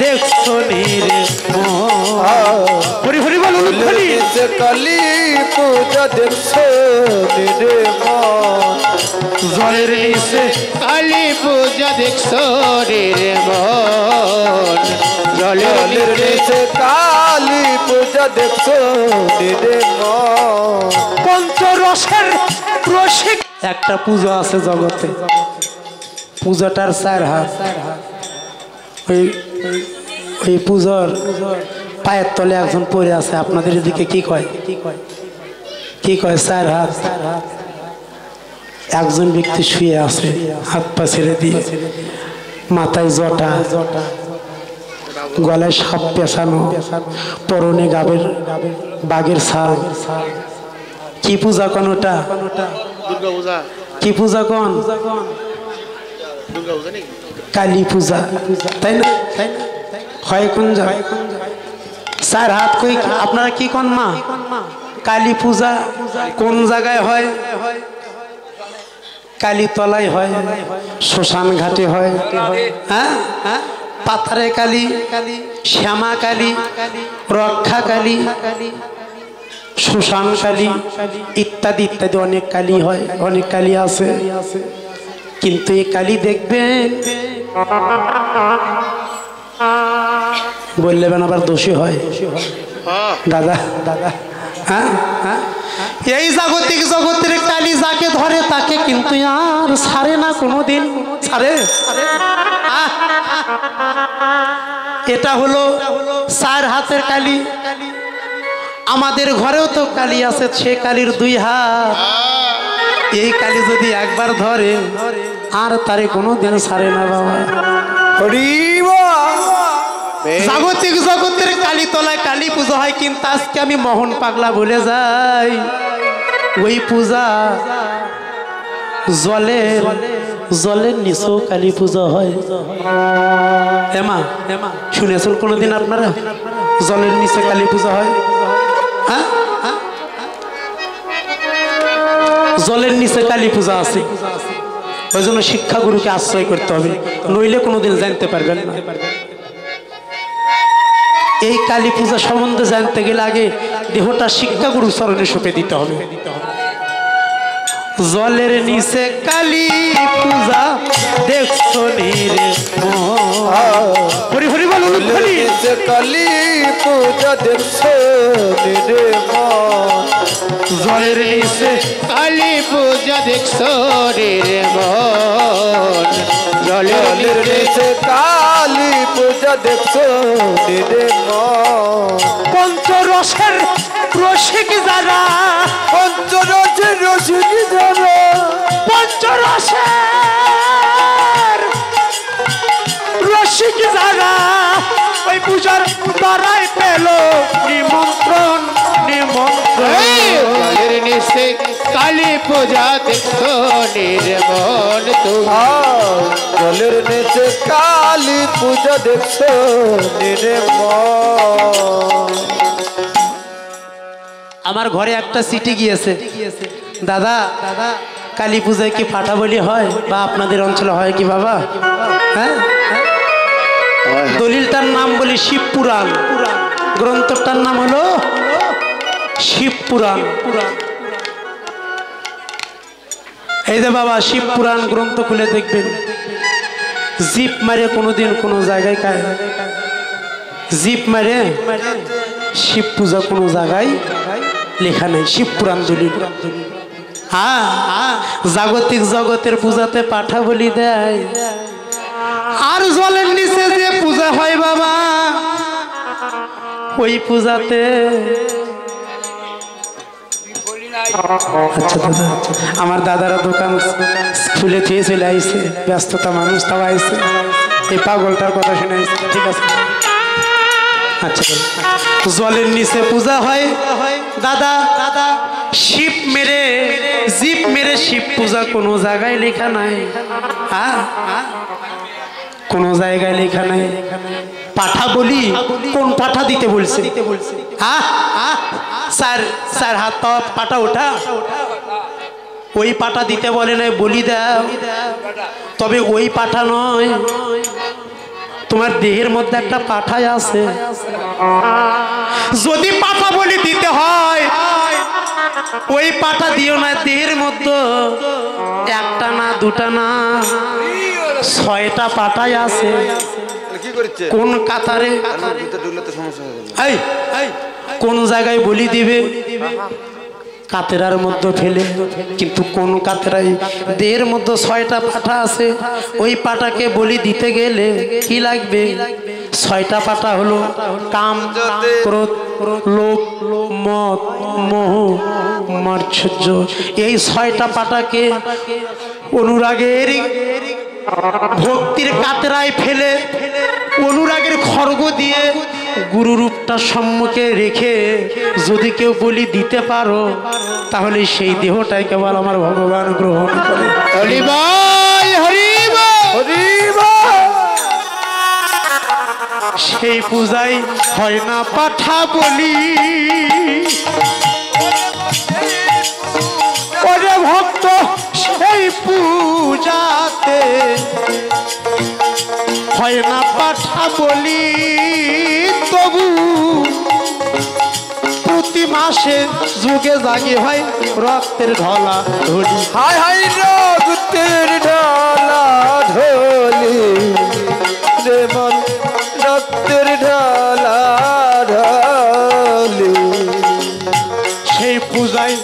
দেখছো রে হরি হরি বল কালী পূজা দেখছো রে মন জলের নিচে কালী পূজা দেখছো রে মন জলের নিচে কালী পূজা দেখছো রে মন পঞ্চরসের রসিক একটা পূজা আছে জগতে পূজাটার 4 হাত ওই পূজার পায়ের তলে একজন পড়ে আছে আপনাদের এদিকে কি কয় 4 হাত একজন ব্যক্তি শুয়ে আছে হাত পা ছেড়ে দিয়ে মাথায় জটা গলায় সাপ পেছানো পরনে বাঘের ছাল কি পূজা কোন ওটা দুর্গা পূজা কি পূজা কোন দুর্গা পূজা নাকি কালী পূজা তাই না হয় কোন জায়গায় 4 হাত কই আপনারা কি কোন মা কালী পূজা কোন জায়গায় হয় কালীতলায় হয় শ্মশান ঘাটে হয় হ্যাঁ পাথরে কালী শ্যামা কালী রক্ষা কালী শ্মশান কালী ইত্যাদি ইত্যাদি অনেক কালী হয় অনেক কালী আছে কিন্তু এই কালী দেখবেন বললেন আবার দোষী হয় দাদা হ্যাঁ এই জাগতিক জগতের কালী যাকে ধরে তাকে কিন্তু আর ছাড়ে না কোনোদিন ছাড়ে এটা হলো 4 হাতের কালী আমাদের ঘরেও তো কালী আছে সে কালীর 2 হাত এই কালী যদি একবার ধরে আর তারে কোনোদিন ছাড়ে না বাবা জাগতিক জগতের কালী তলায় কালী পূজা হয় কিন্তু আজকে আমি মোহন পাগলা বলে যাই ওই পূজা জলের নিচেও কালী পূজা হয় এমা শুনেছেন কোনোদিন আপনারা জলের নিচে কালী পূজা হয় হ্যাঁ জলের নিচে কালী পূজা আছে ওই জন্য শিক্ষাগুরুকে আশ্রয় করতে হবে নইলে কোনোদিন জানতে পারবেন না এই কালী পূজা সম্বন্ধে জানতে গেলে আগে দেহটা শিক্ষাগুরু চরণে সঁপে দিতে হবে জলের নিচে কালী পূজা দেখছো রে হরি হরি বল কালী পূজা দেখছো রে মন জলের নিচে কালী পূজা দেখছো রে মন জলের নিচে কালী পূজা দেখছো রে মন পঞ্চরসের রসিক যারা পঞ্চরসের রসিক যারা পঞ্চরসের রসিক যারা ওই পূজার দ্বারাই পেল নিমন্ত্রণ জলের নিচে কালী পূজা দেখছো নির্মল জলের নিচে কালী পূজা দেখছো নির্মল আমার ঘরে একটা চিঠি গিয়েছে দাদা কালী পূজায় কি ফাটা বলি হয় বা আপনাদের অঞ্চলে হয় কি বাবা হ্যাঁ দলিলটার নাম বলি শিব পুরাণ গ্রন্থটার নাম হলো শিব পুরাণ এই যে বাবা শিব পুরাণ গ্রন্থ খুলে দেখবেন জিপ মারে কোনোদিন কোনো জায়গায় জিপ মারে শিব পূজা কোনো জায়গায় লেখা নেই শিব পুরাণ দলিল জাগতিক জগতের পূজাতে পাঠা বলি দেয় আর জলের নিচে যে পূজা হয় বাবা ওই পূজাতে আচ্ছা দাদা আমার দাদারা দোকান খুলে থুয়ে চলে আইছে ব্যস্ততা মানুষ তাও আইছে এই পাগলটার কথা শুনে আইছে ঠিক আছে আচ্ছা জলের নিচে পূজা হয় দাদা শিব মেরে জিপ মেরে শিব পূজা কোনো জায়গায় লেখা নাই কোনো জায়গায় লেখা নাই পাঠা বলি কোন পাঠা দিতে বলছে স্যার হাত পাওয়া পাঠা ওঠা ওই পাঠা দিতে বলে নাই বলি দাও তবে ওই পাঠা নয় তোমার দেহের মধ্যে একটা পাঠাই আছে, যদি পাঠা বলি দিতে হয় ওই পাঠা দিও না। দেহের মধ্যে একটা না দুটা না 6টা পাঠাই আছে। কি করছে কোন কাতারে ভিতরে ঢুকলে তো সমস্যা হবে না। এই কোন জায়গায় বলি দিবে? কাতেরার মধ্যে ফেলে। কিন্তু কোন কাতেরাই দেহের মধ্যে 6টা পাঠা আছে, ওই পাটাকে বলি দিতে গেলে কি লাগবে? 6টা পাটা হলো কাম, ক্রোধ, লোভ, মদ, মোহ, মাৎসর্য। এই 6টা পাটাকে অনুরাগের ভক্তির কাতরায় ফেলে অনুরাগের খড়গ দিয়ে গুরুরূপটা সম্মুখে রেখে যদি কেউ বলি দিতে পারো তাহলে সেই দেহটাই কেবল আমার ভগবান গ্রহণ করে। হরি বল, হরি বল, হরি বল। সেই পূজাই হয় না পাঠা বলি, ওরে ভক্ত সেই পূজাতে হয় না পাঠা বলি। তবু প্রতি মাসে যুগে জাগি হয় রক্তের ঢলা ঢলি। হায় হায় রক্তের ঢালা ঢলি রে মন, রক্তের ঢালা ঢলি। সেই পূজায়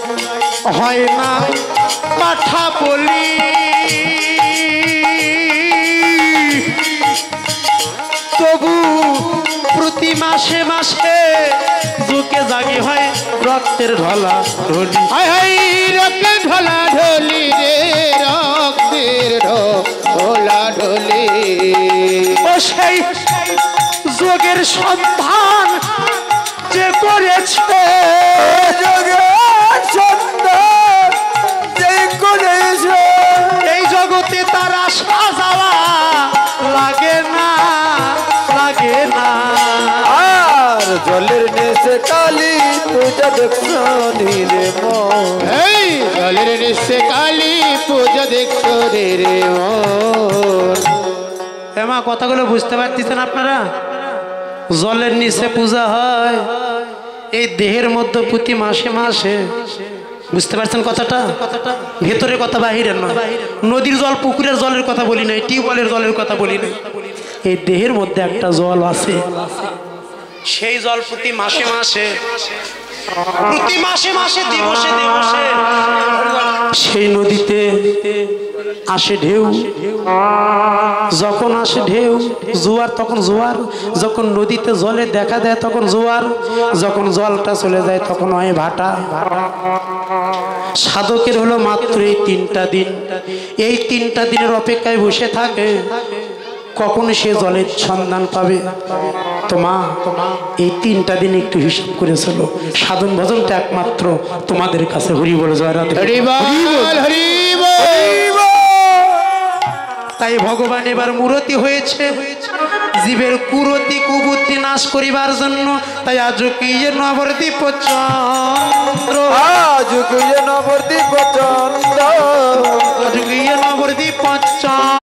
হয় না পাঠা বলি, তবু প্রতি মাসে মাসে যুগে জাগি হয় রক্তের ঢলা ঢলি। হায় হায় রক্তের ঢলা ঢলি রে, রক্তের ঢলা ঢলি। ও সেই যোগের সন্ধান যে করেছে, জগৎ সুন্দর যে করেছে, এই জগতে তারা সাজাওয়া লাগে না, লাগে না। আর জলের নেশে কালী পূজা দেখছো রে মন। এই জলের নিশ্চে কালী পূজা দেখছো রে মন। এমা কথাগুলো বুঝতে পারতেছেন আপনারা? জলের নিচে পূজা হয় এই দেহের মধ্যে প্রতি মাসে মাসে। বুঝতে পারছেন কথাটা? ভেতরের কথা বাহিরের নয়। নদীর জল, পুকুরের জলের কথা বলি নাই, টিউবওয়েলের জলের কথা বলি নাই। এই দেহের মধ্যে একটা জল আছে, সেই জল প্রতি মাসে মাসে, প্রতি মাসে মাসে দিবসে দিবসে সেই নদীতে আসে ঢেউ। যখন আসে ঢেউ, জোয়ার তখন জোয়ার। যখন নদীতে জলে দেখা দেয় তখন জোয়ার, যখন জলটা চলে যায় তখন হয় ভাটা। সাধকের হলো মাত্র এই 3টা দিন। এই 3টা দিনের অপেক্ষায় বসে থাকে কখন সে জলের সন্ধান পাবে। তো মা, এই 3টা দিন একটু হিসাব করে চলো। সাধন ভজনটা একমাত্র তোমাদের কাছে। হরি বল, জয় রাধে। হরি বল, হরি বল। তাই ভগবান এবার মূরতি হয়েছে জীবের কুরতি কুবুদ্ধি নাশ করিবার জন্য। তাই আজ কি নবদ্বীপ চন্দ্র, আজ নবদ্বীপ চন্দ্র, আজ কি নবদ্বীপ চন্দ্র।